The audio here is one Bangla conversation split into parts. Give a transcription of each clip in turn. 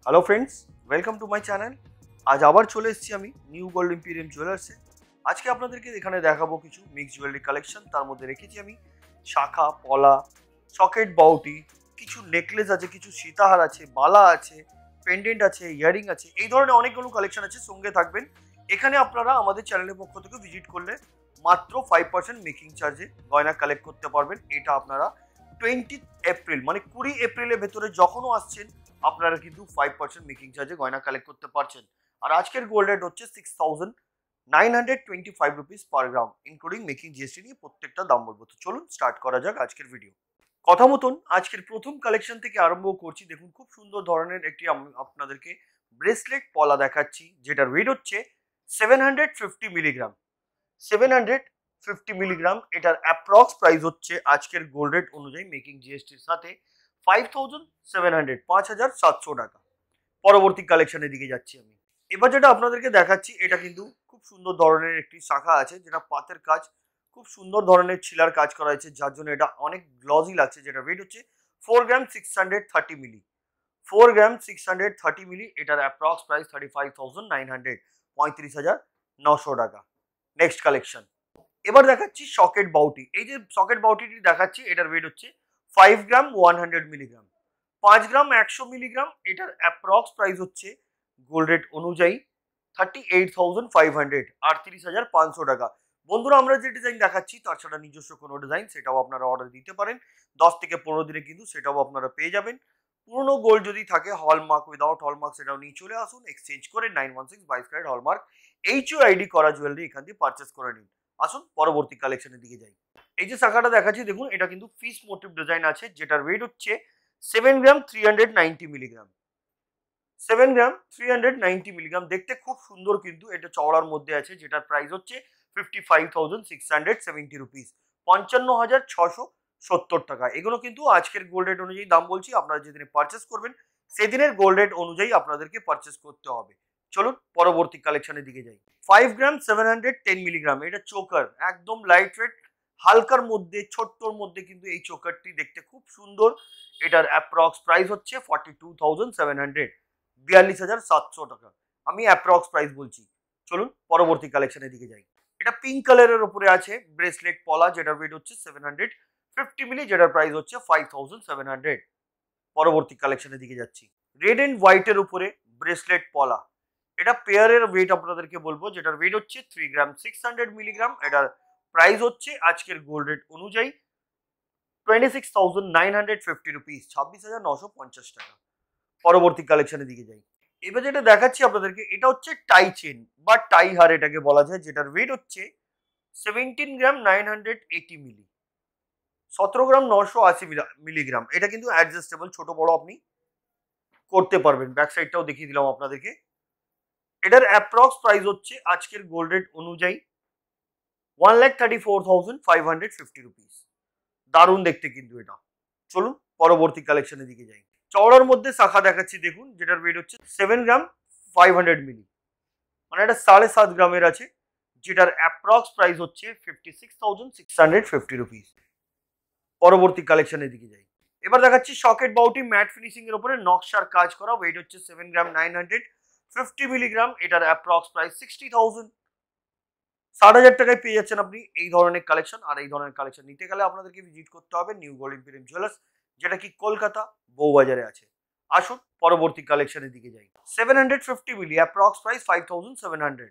Hello friends, welcome to my channel. আজ আবার চলে এসেছি আমি নিউ গোল্ড ইম্পিরিয়াম জুয়েলার্সে। আজকে আপনাদেরকে এখানে দেখাবো কিছু মিক্স জুয়েলারি কালেকশন। তার মধ্যে রেখেছি আমি শাখা, পলা, সকেট, বাউটি, কিছু নেকলেস আছে, কিছু সীতাহার আছে, বালা আছে, পেন্ডেন্ট আছে, ইয়ারিং আছে, এই ধরনের অনেকগুলো কালেকশন আছে। সঙ্গে থাকবেন। এখানে আপনারা আমাদের চ্যানেলের পক্ষ থেকে ভিজিট করলে মাত্র 5% মেকিং চার্জে গয়না কালেক্ট করতে পারবেন। এটা আপনারা 20 এপ্রিল মানে 20 এপ্রিলের ভেতরে যখনও আসছেন আপনারা কিন্তু 5% মেকিং চার্জে গয়না কালেক্ট করতে পারছেন। আর আজকের গোল্ড রেট হচ্ছে 6,925 রুপিস পার গ্রাম, ইনক্লুডিং মেকিং জিএসটি নিয়ে প্রত্যেকটা দাম বলবো। তো চলুন স্টার্ট করা যাক আজকের ভিডিও। কথা মতন আজকের প্রথম কালেকশন থেকে আরম্ভ করছি। দেখুন, খুব সুন্দর ধরনের একটি আপনাদেরকে ব্রেসলেট পলা দেখাচ্ছি, যেটার ওয়েট হচ্ছে 750 মিলিগ্রাম। 750 মিলিগ্রাম, এটার অ্যাপ্রক্স প্রাইস হচ্ছে আজকের গোল্ড রেট অনুযায়ী মেকিং জিএসটির সাথে 5,700, 5,700 টাকা। পরবর্তী কালেকশনের দিকে যাচ্ছি আমি। এবার যেটা আপনাদেরকে দেখাচ্ছি, এটা কিন্তু খুব সুন্দর ধরনের একটি শাখা আছে, যেটা পাতের কাজ, খুব সুন্দর ধরনের ছিলার কাজ করা হয়েছে, যার জন্য এটা অনেক গ্লসি লাগছে। যেটা ওয়েট হচ্ছে 4 গ্রাম 630 মিলি। 4 গ্রাম 630 মিলি, এটার অ্যাপ্রক্স প্রাইস 35,900, 35,900 টাকা। Next collection. এবার দেখাচ্ছি সকেট বাউটি। এই যে সকেট বাউটিটি দেখাচ্ছি, এটার ওয়েট হচ্ছে 5 গ্রাম 100 মিলিগ্রাম। 5 গ্রাম 100 মিলিগ্রাম, এটার অ্যাপ্রক্স প্রাইস হচ্ছে গোল্ড রেট অনুযায়ী 38,500, 38,500 টাকা। বন্ধুরা, আমরা যে ডিজাইন দেখাচ্ছি তার ছাড়া নিজস্ব কোনো ডিজাইন সেটাও আপনারা অর্ডার দিতে পারেন। 10 থেকে 15 দিনে কিন্তু সেটাও আপনারা পেয়ে যাবেন। পুরনো গোল্ড যদি থাকে, হলমার্ক, উইদাউট হলমার্ক, সেটাও নিয়ে চলে আসুন। এক্সচেঞ্জ করে 916 22 ক্যারেট হলমার্ক HUID করা জুয়েলারি এখান থেকে পারচেস করে নিন। আসুন পরবর্তী কালেকশনের দিকে যাই। এই যে শাখাটা দেখাচ্ছি, দেখুন, এটা কিন্তু ফিশ মোটিভ ডিজাইন আছে, যেটার ওয়েট হচ্ছে 7 গ্রাম 390 মিলিগ্রাম। 7 গ্রাম 390 মিলিগ্রাম, দেখতে খুব সুন্দর, কিন্তু এটা চওড়ার মধ্যে আছে, যেটার প্রাইস হচ্ছে 55,670 রুপিস, 55,670 টাকা। এগুলো কিন্তু আজকের গোল্ড রেট অনুযায়ী দাম বলছি। আপনারা যেদিনে পারচেস করবেন সেদিনের গোল্ড রেট অনুযায়ী আপনাদেরকে পারচেস করতে হবে। চলুন পরবর্তী কালেকশনের দিকে যাই। 5 গ্রাম 710 মিলিগ্রাম, এটা চোকার, একদম লাইট ওয়েট, হালকার মধ্যে, ছোট্টর মধ্যে, কিন্তু এই চোকারটি দেখতে খুব সুন্দর। এটার অ্যাপ্রক্স প্রাইস হচ্ছে 42,700, 42,700 টাকা। আমি অ্যাপ্রক্স প্রাইস বলছি। চলুন পরবর্তী কালেকশনের দিকে যাই। এটা পিঙ্ক কালারের উপরে আছে ব্রেসলেট পলা, যেটার ওয়েট হচ্ছে 750 মিলি, যেটার প্রাইস হচ্ছে 5,700। পরবর্তী কালেকশনের দিকে যাচ্ছি। রেড এন্ড হোয়াইটের উপরে ব্রেসলেট পলা, এটা পেয়ারের ওয়েট আপনাদেরকে বলবো, যেটার ওয়েট হচ্ছে 3 গ্রাম 600 মিলিগ্রাম। এটার প্রাইস হচ্ছে আজকের গোল্ড রেট অনুযায়ী 26,950 রুপিস, 26,950 টাকা। পরবর্তী কালেকশনের দিকে যাই। এবার যেটা দেখাচ্ছি আপনাদেরকে, এটা হচ্ছে টাই চেন বা টাই হার এটাকে বলা যায়, যেটার ওয়েট হচ্ছে 17 গ্রাম 980 মিলি, 17 গ্রাম 980 মিলিগ্রাম। এটা কিন্তু অ্যাডজাস্টেবল, ছোট বড় আপনি করতে পারবেন। ব্যাক সাইডটাও দেখিয়ে দিলাম আপনাদেরকে। এটার অ্যাপ্রক্স প্রাইস হচ্ছে আজকের গোল্ড রেট অনুযায়ী 1,34,550 রুপিস। দারুণ দেখতে কিন্তু এটা। চলুন পরবর্তী কালেকশনের দিকে যাই। চওড়ার মধ্যে শাখা দেখাচ্ছি, দেখুন, যেটার ওয়েট হচ্ছে 7 গ্রাম 500 মিলি, মানে এটা 7.5 গ্রামের আছে, যেটার অ্যাপ্রক্স প্রাইস হচ্ছে 56,650 রুপিস। পরবর্তী কালেকশনের দিকে যাই। এবার দেখাচ্ছি সকেট বাউটি ম্যাট ফিনিশিং এর উপরে নকশার কাজ করা, ওয়েট হচ্ছে 7 গ্রাম 950 মিলিগ্রাম। এটার অ্যাপ্রক্স প্রাইস 60,000, 60,000 টাকায় পেয়ে যাচ্ছেন আপনি এই ধরনের কালেকশন। আর এই ধরনের কালেকশন নিতে গেলে আপনাদেরকে ভিজিট করতে হবে নিউ গোল্ড ইম্পিরিয়াম জুয়েলার্স, যেটা কি কলকাতা বউবাজারে আছে। আসুন পরবর্তী কালেকশনের দিকে যাই। 750 মিলি, অ্যাপ্রক্স প্রাইস 5,700।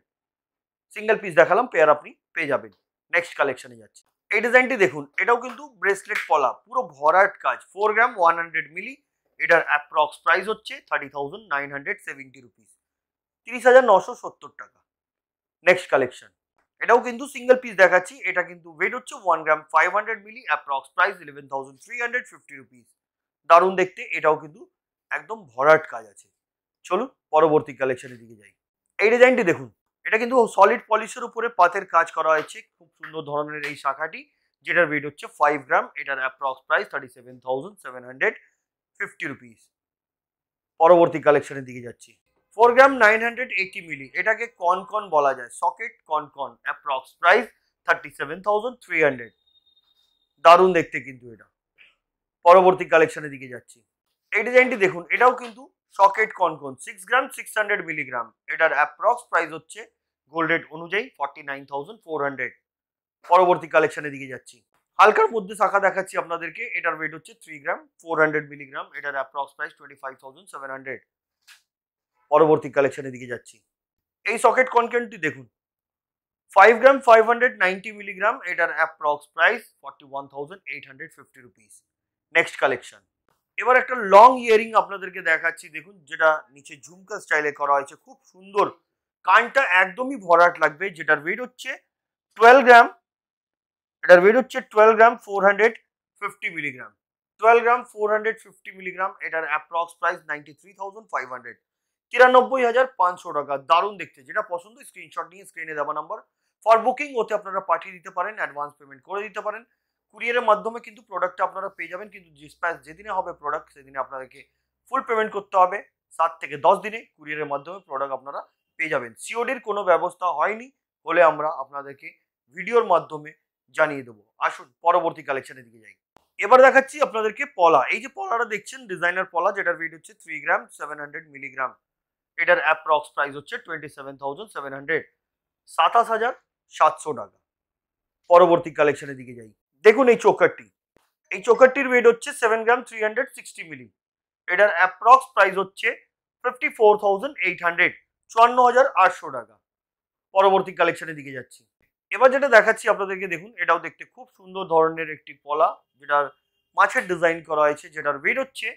সিঙ্গেল পিস দেখালাম, পেয়ার আপনি পেয়ে যাবেন। নেক্সট কালেকশনে যাচ্ছি। এই ডিজাইনটি দেখুন, এটাও কিন্তু ব্রেসলেট পলা, পুরো ভরাট কাজ, 4 গ্রাম 100 মিলি। এটার অ্যাপ্রক্স প্রাইস হচ্ছে 30,970 রুপিস, 30,970 টাকা। Next collection. এটাও কিন্তু সিঙ্গেল পিস দেখাচ্ছি। এটা কিন্তু ওয়েট হচ্ছে 1 গ্রাম 500 মিলি, অ্যাপ্রক্স প্রাইস 11,350 রুপিস। দারুণ দেখতে, এটাও কিন্তু একদম ভরাট কাজ আছে। চলুন পরবর্তী কালেকশনের দিকে যাই। এই ডিজাইনটি দেখুন, এটা কিন্তু সলিড পলিশের উপরে পাতের কাজ করা হয়েছে, খুব সুন্দর ধরনের এই শাখাটি, যেটার ওয়েট হচ্ছে 5 গ্রাম। এটার অ্যাপ্রক্স প্রাইস 37,750 রুপিস। পরবর্তী কালেকশনের দিকে যাচ্ছি। 4 গ্রাম 980 মিলি, এটাকে কনকন বলা যায়, সকেট কনকন, অ্যাপ্রক্স প্রাইস 37,300। দারুণ দেখতে কিন্তু এটা। পরবর্তী কালেকশনের দিকে যাচ্ছি। এই ডিজাইনটি দেখুন, এটাও কিন্তু সকেট কনকন 6 গ্রাম 600 মিলিগ্রাম, এটার অ্যাপ্রক্স প্রাইস হচ্ছে গোল্ড রেট অনুযায়ী 49,400। পরবর্তী কালেকশনের দিকে যাচ্ছি। হালকার মধ্যে শাখা দেখাচ্ছি আপনাদেরকে, এটার ওয়েট হচ্ছে 3 গ্রাম 400 মিলিগ্রাম, এটার অ্যাপ্রক্স প্রাইস 25,700। পরবর্তী কালেকশনের দিকে যাচ্ছি। এই সকেট কনকেন্টটি দেখুন, 5 গ্রাম 590 মিলিগ্রাম, এটার approx price 41,850 rupees. Next collection. এবার একটা লং ইয়ারিং আপনাদেরকে দেখাচ্ছি, দেখুন যেটা নিচে ঝুমকা স্টাইলে করা হয়েছে, খুব সুন্দর, কানটা একদমই ভরাট লাগবে, যেটার ওয়েট হচ্ছে 12 গ্রাম, এটার ওয়েট হচ্ছে 12 গ্রাম 450 মিলিগ্রাম, 12 গ্রাম 450 মিলিগ্রাম, এটার অ্যাপ্রক্স প্রাইস 93,500, 93,500 টাকা। দারুণ দেখতে, যেটা পছন্দ স্ক্রিনশট নিয়ে স্ক্রিনে দেওয়া নাম্বার ফর বুকিং ওতে আপনারা পাঠিয়ে দিতে পারেন, অ্যাডভান্স পেমেন্ট করে দিতে পারেন। কুরিয়ারের মাধ্যমে কিন্তু প্রোডাক্টটা আপনারা পেয়ে যাবেন, কিন্তু ডিসপ্যাচ যেদিনে হবে প্রোডাক্ট সেদিনে আপনাদেরকে ফুল পেমেন্ট করতে হবে। 7 থেকে 10 দিনে কুরিয়ারের মাধ্যমে প্রোডাক্ট আপনারা পেয়ে যাবেন। সিওডির কোনো ব্যবস্থা হয়নি, হলে আমরা আপনাদেরকে ভিডিওর মাধ্যমে জানিয়ে দেবো। আসুন পরবর্তী কালেকশনের দিকে যাই। এবার দেখাচ্ছি আপনাদেরকে পলা। এই যে পলাটা দেখছেন ডিজাইনার পলা, যেটার ওয়েট হচ্ছে 3 গ্রাম 700 মিলিগ্রাম, এটার অ্যাপ্রক্স প্রাইস হচ্ছে 27,700, 27,700 টাকা। পরবর্তী কালেকশনের দিকে যাই। দেখুন এই চোকারটি, এই চোকারটির ওয়েট হচ্ছে 7 গ্রাম 360 মিলি, এটার অ্যাপ্রক্স প্রাইস হচ্ছে 54,800, 54,800 টাকা। পরবর্তী কালেকশনের দিকে যাচ্ছি। এবার যেটা দেখাচ্ছি আপনাদেরকে দেখুন, এটাও দেখতে খুব সুন্দর ধরনের একটি পলা, যেটার মাছের ডিজাইন করা হয়েছে, যেটার ওয়েট হচ্ছে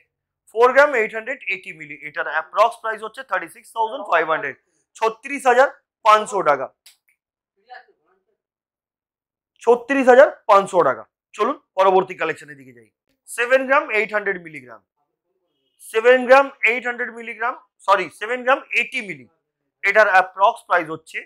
4 গ্রাম 880 মিলি, এটার অ্যাপ্রক্স প্রাইস হচ্ছে 36,500, 36,500 টাকা, 36,500 টাকা। চলুন পরবর্তী কালেকশনের দিকে যাই। 7 গ্রাম 800 মিলিগ্রাম, 7 গ্রাম 800 মিলিগ্রাম, সরি 7 গ্রাম 80 মিলি, এটার অ্যাপ্রক্স প্রাইস হচ্ছে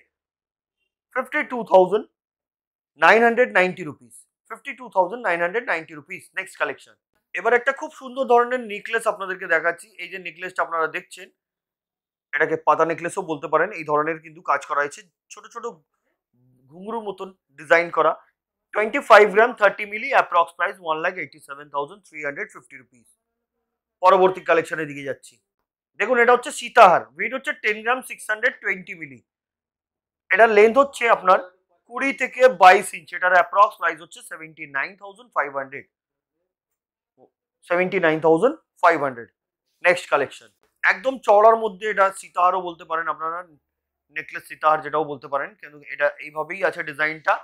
52,990 রুপিস, 52,990 রুপিস। Next collection. এবার একটা খুব সুন্দর ধরনের নেকলেস আপনাদেরকে দেখাচ্ছি। এই যে নেকলেসটা আপনারা দেখছেন, এটাকে পাতা নেকলেসও বলতে পারেন। এই ধরনের কিন্তু কাজ করা হয়েছে, ছোট ছোট ঘুঙরুর মতন ডিজাইন করা। 25 গ্রাম 30 মিলি, অ্যাপ্রক্স প্রাইস 1,87,350 রুপিস। পরবর্তী কালেকশনের দিকে যাচ্ছি। দেখুন এটা হচ্ছে সীতাহার, ওয়েট হচ্ছে 10 গ্রাম 620 মিলি, এটার লেন্থ হচ্ছে আপনার 20 থেকে 22 ইঞ্চ, এটার অ্যাপ্রক্স প্রাইস হচ্ছে 79,500, 79,500। Next collection. একদম চওড়ার মধ্যে, এটা সীতাহারও বলতে পারেন আপনারা, নেকলেস সীতাহার যেটাও বলতে পারেন, কিন্তু এটা এইভাবেই আছে ডিজাইনটা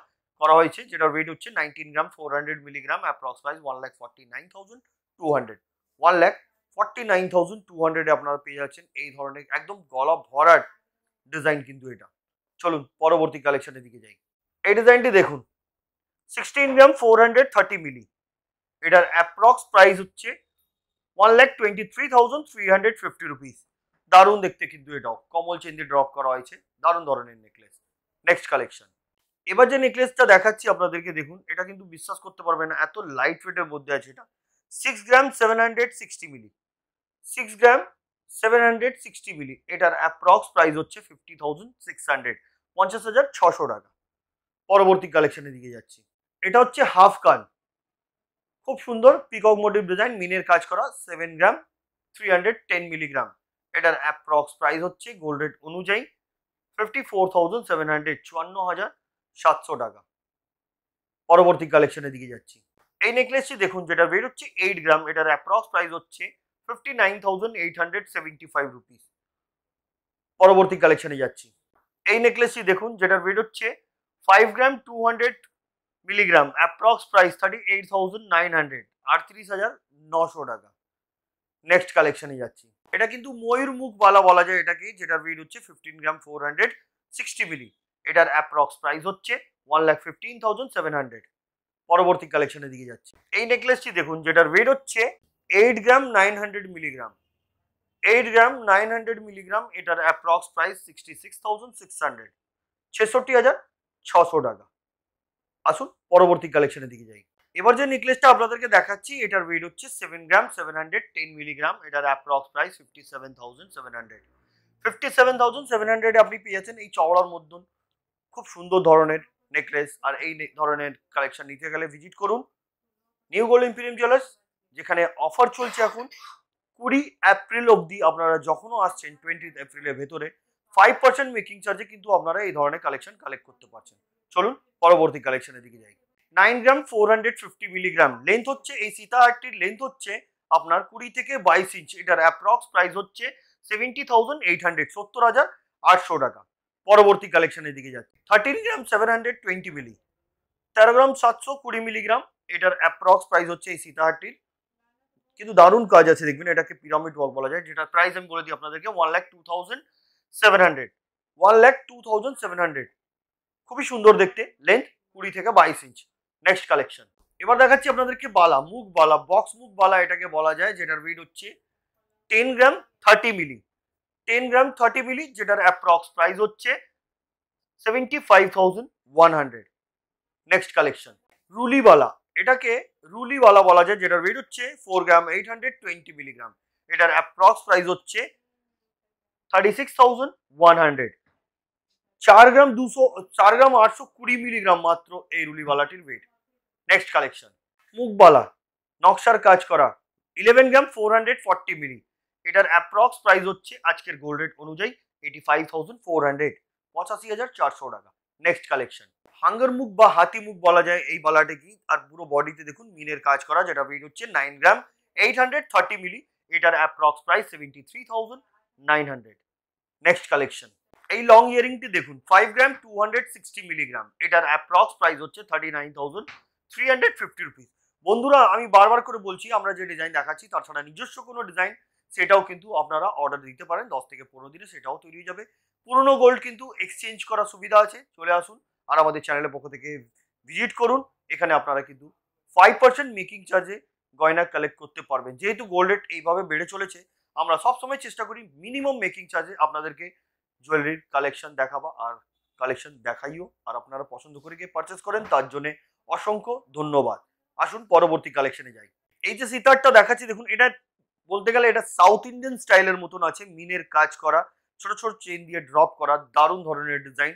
করা হয়েছে, যেটার ওয়েট হচ্ছে 19 গ্রাম 400 মিলিগ্রাম, অ্যাপ্রক্স প্রাইস 1,49,200, 1,49,200 এ আপনারা পেয়ে যাচ্ছেন এই ধরনের একদম গলা ভরাট ডিজাইন কিন্তু এটা। চলুন পরবর্তী কালেকশনের দিকে যাই। এই ডিজাইনটি দেখুন, 16 গ্রাম 430 মিলি, এটার অ্যাপ্রক্স প্রাইস হচ্ছে 1,23,350 রুপিস। দারুণ দেখতে কিন্তু এটাও, কমল চেন্দি ড্রপ করা হয়েছে, দারুণ ধরনের নেকলেস। Next collection. এবার যে নেকলেসটা দেখাচ্ছি আপনাদেরকে দেখুন, এটা কিন্তু বিশ্বাস করতে পারবেন না, এত লাইট ওয়েটের মধ্যে আছে এটা। 6 গ্রাম 760 মিলি, 6 গ্রাম 760 মিলি, এটার অ্যাপ্রক্স প্রাইস হচ্ছে 50,600, 50,600 টাকা। পরবর্তী কালেকশনের দিকে যাচ্ছি। এটা হচ্ছে হাফ কান, খুব সুন্দর পিকক মোটিভ ডিজাইন, মিনের কাজ করা, 7 গ্রাম 310 মিলিগ্রাম, এটার অ্যাপ্রক্স প্রাইস হচ্ছে গোল্ড রেট অনুযায়ী 54,700, 54,700 টাকা। পরবর্তী কালেকশনের দিকে যাচ্ছি। এই নেকলেসটি দেখুন, যেটা ওয়েট হচ্ছে 8 গ্রাম, এটার অ্যাপ্রক্স প্রাইস হচ্ছে 59,875 রুপিস। পরবর্তী কালেকশনে যাচ্ছি। এই নেকলেসটি দেখুন, যেটার ওয়েট হচ্ছে 5 গ্রাম 200 মিলিগ্রাম, অ্যাপ্রক্স প্রাইস 38,900, 38,900 টাকা। নেক্সট কালেকশনে যাচ্ছি। এটা কিন্তু ময়ূর মুখ বালা বলা যায় এটাকে, যেটার ওয়েট হচ্ছে 15 গ্রাম 460 মিলি, এটার অ্যাপ্রক্স প্রাইস হচ্ছে 1,15,700। পরবর্তী কালেকশনের দিকে যাচ্ছি। এই নেকলেসটি দেখুন, যেটার ওয়েট হচ্ছে 8 গ্রাম 900 মিলিগ্রাম, 8 গ্রাম 900 মিলিগ্রাম, এটার অ্যাপ্রক্স প্রাইস 66,600, 66,600 টাকা। আসুন পরবর্তী কালেকশনের দিকে যাই। এবার যে নেকলেসটা আপনাদেরকে দেখাচ্ছি, এটার ওয়েট হচ্ছে 7 গ্রাম 710 মিলিগ্রাম, এটার অ্যাপ্রক্স প্রাইস 57,700, 57,700 আপনি পেয়ে যাচ্ছেন এই চওড়ার মধ্যে খুব সুন্দর ধরনের নেকলেস। আর এই ধরনের কালেকশন নিতে গেলে ভিজিট করুন নিউ গোল্ড ইম্পিরিয়াম জুয়েলার্স, যেখানে অফার চলছে এখন 20 এপ্রিল অবধি আপনারা যখনও আসছেন 20 এপ্রিলের ভেতরে 5% মেকিং চার্জে কিন্তু আপনারা এই ধরনের কালেকশন কালেক্ট করতে পারছেন। চলুন পরবর্তী কালেকশনের দিকে যাই। 9 গ্রাম 450 মিলিগ্রাম লেন্থ হচ্ছে, এই সীতাহারটির লেন্থ হচ্ছে আপনার 20 থেকে 22 ইঞ্চ। এটার অ্যাপ্রক্স প্রাইস হচ্ছে 70,800, 70,800 টাকা। পরবর্তী কালেকশনের দিকে যাচ্ছে। 13 গ্রাম 720 মিলি, 13 গ্রাম 720 মিলিগ্রাম। এটার অ্যাপ্রক্স প্রাইস হচ্ছে এই সীতাহারটির, কিন্তু দারুণ কাজ আছে দেখবেন, এটাকে পিরামিড ওয়ার্ক বলা যায়। যেটার প্রাইস আমি বলে দিই আপনাদেরকে 1,02,700, 1,02,700। খুবই সুন্দর দেখতে, লেন্থ 20 থেকে 22 ইঞ্চ। Next collection. এবার দেখাচ্ছি আপনাদেরকে বালা, মুখ বালা, বক্স মুখ বালা এটাকে বলা যায়, যেটার ওয়েট হচ্ছে 10 গ্রাম 30 মিলি, 10 গ্রাম 30 মিলি, যেটার অ্যাপ্রক্স প্রাইস হচ্ছে 75,100। নেক্সট কালেকশন রুলিওয়ালা, এটাকে রুলিওয়ালা বলা যায়, যেটার ওয়েট হচ্ছে 4 গ্রাম 820 মিলিগ্রাম। এটার অ্যাপ্রক্স প্রাইস হচ্ছে 36,100। 4 গ্রাম 820 মিলিগ্রাম মাত্র এই রুলিওয়ালাটির ওয়েট। নেক্সট কালেকশন মুখবালা, নকশার কাজ করা, 11 গ্রাম 440 মিলি। এটার অ্যাপ্রক্স প্রাইস হচ্ছে আজকের গোল্ড রেট অনুযায়ী 85,400, 85,400 টাকা। নেক্সট কালেকশন হাঙ্গার মুখ বা হাতি মুখ বলা যায় এই বালাটি কি, আর পুরো বডিতে দেখুন মিনের কাজ করা, যেটা ওয়েট হচ্ছে 9 গ্রাম 830 মিলি। এটার অ্যাপ্রক্স প্রাইস 73,900। নেক্সট কালেকশন এই লং ইয়ারিংটি দেখুন 5 গ্রাম 260 মিলিগ্রাম। এটার অ্যাপ্রক্স প্রাইস হচ্ছে 39,350 রুপিস। বন্ধুরা আমি বারবার করে বলছি, আমরা যে ডিজাইন দেখাচ্ছি তাছাড়া নিজস্ব কোনো ডিজাইন সেটাও কিন্তু আপনারা অর্ডার দিতে পারেন, 10 থেকে 15 দিনে সেটাও তৈরি হয়ে যাবে। পুরনো গোল্ড কিন্তু এক্সচেঞ্জ করার সুবিধা আছে, চলে আসুন আর আমাদের চ্যানেলের পক্ষ থেকে ভিজিট করুন। এখানে আপনারা কিন্তু 5% মেকিং চার্জে গয়না কালেক্ট করতে পারবেন। যেহেতু গোল্ড রেট এইভাবে বেড়ে চলেছে, আমরা সবসময় চেষ্টা করি মিনিমাম মেকিং চার্জে আপনাদেরকে জুয়েলারির কালেকশন দেখাবো, আর কালেকশন দেখাইও, আর আপনারা পছন্দ করে গিয়ে পারচেস করেন, তার জন্য অসংখ্য ধন্যবাদ। আসুন পরবর্তী কালেকশনে যাই। এই যে সিতারটা দেখাচ্ছি দেখুন, এটা বলতে গেলে এটা সাউথ ইন্ডিয়ান স্টাইলের মতন আছে, মিনের কাজ করা, ছোট ছোট চেন দিয়ে ড্রপ করা, দারুণ ধরনের ডিজাইন।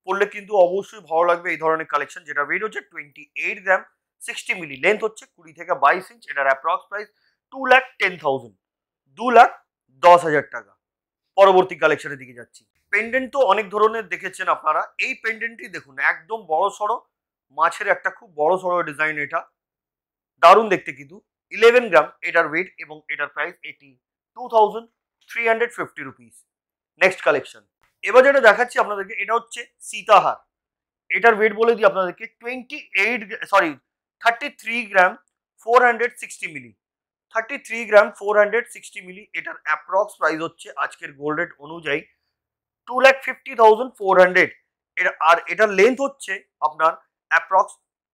পড়লে কিন্তু অবশ্যই ভালো লাগবে এই ধরনের কালেকশন। যেটা ওয়েট হচ্ছে 28 গ্রাম 60 মিলি, লেন্থ হচ্ছে 20 থেকে 22 ইঞ্চ। এটার অ্যাপ্রক্স প্রাইস 2,10,000, 2,10,000 টাকা। পরবর্তী কালেকশনের দিকে যাচ্ছি। পেন্ডেন্ট তো অনেক ধরনের দেখেছেন আপনারা, এই পেন্ডেন্টটি দেখুন একদম বড় সড়ো মাছের একটা খুব বড় সড়ো ডিজাইন, এটা দারুণ দেখতে কিন্তু। 11 গ্রাম এটার ওয়েট এবং এটার প্রাইস 82,350 রুপিস। নেক্সট কালেকশন এবার যেটা দেখাচ্ছি আপনাদেরকে, এটা হচ্ছে সীতাহার। এটার ওয়েট বলে দিই আপনাদেরকে 33 গ্রাম 460 মিলি, 33 গ্রাম 460 মিলি। এটার অ্যাপ্রক্স প্রাইস হচ্ছে আজকের গোল্ড রেট অনুযায়ী 2,50,400। আর এটার লেন্থ হচ্ছে আপনার অ্যাপ্রক্স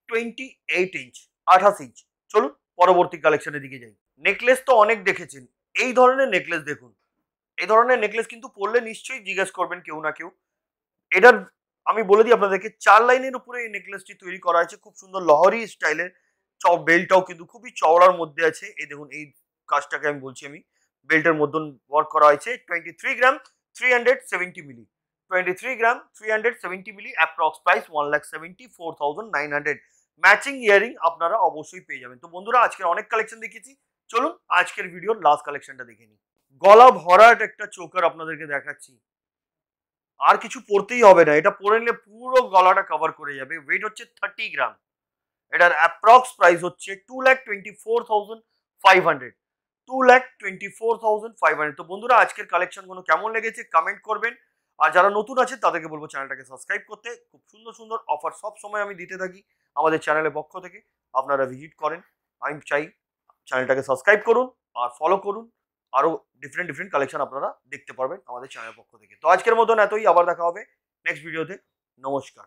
28 ইঞ্চ, 28 ইঞ্চ। চলুন পরবর্তী কালেকশনের দিকে যাই। নেকলেস তো অনেক দেখেছেন, এই ধরনের নেকলেস দেখুন। এই ধরনের নেকলেস কিন্তু পরলে নিশ্চয়ই জিজ্ঞেস করবেন কেউ না কেউ। এটার আমি বলে দিই আপনাদেরকে 4 লাইনের উপরে এই নেকলেসটি তৈরি করা হয়েছে, খুব সুন্দর লহরি স্টাইলের। বেল্টটাও কিন্তু খুবই চওড়ার মধ্যে আছে, এই দেখুন এই কাজটাকে আমি বলছি, আমি বেল্টের মধ্যে ওয়ার্ক করা হয়েছে। 23 গ্রাম 370 মিলি, 23 গ্রাম 370 মিলি। Approx price 1,74,900। ম্যাচিং ইয়ারিং আপনারা অবশ্যই পেয়ে যাবেন। তো বন্ধুরা আজকের অনেক কালেকশন দেখিয়েছি, চলুন আজকের ভিডিওর লাস্ট কালেকশনটা দেখে নিই। গলা ভরাট একটা চোকার আপনাদেরকে দেখাচ্ছি, আর কিছু পরতেই হবে না, এটা পরে নিলে পুরো গলাটা কভার করে যাবে। ওয়েট হচ্ছে 30 গ্রাম। এটার অ্যাপ্রক্স প্রাইস হচ্ছে 2,24,500, 2,24,500। তো বন্ধুরা আজকের কালেকশনগুলো কেমন লেগেছে কমেন্ট করবেন, আর যারা নতুন আছে তাদেরকে বলবো চ্যানেলটাকে সাবস্ক্রাইব করতে। খুব সুন্দর সুন্দর অফার সব সময় আমি দিতে থাকি আমাদের চ্যানেলের পক্ষ থেকে, আপনারা ভিজিট করেন। আমি চাই চ্যানেলটাকে সাবস্ক্রাইব করুন আর ফলো করুন, আরও ডিফারেন্ট কালেকশন আপনারা দেখতে পারবেন আমাদের চ্যানেলের পক্ষ থেকে। তো আজকের মতন এতই, আবার দেখা হবে নেক্সট ভিডিওতে। নমস্কার।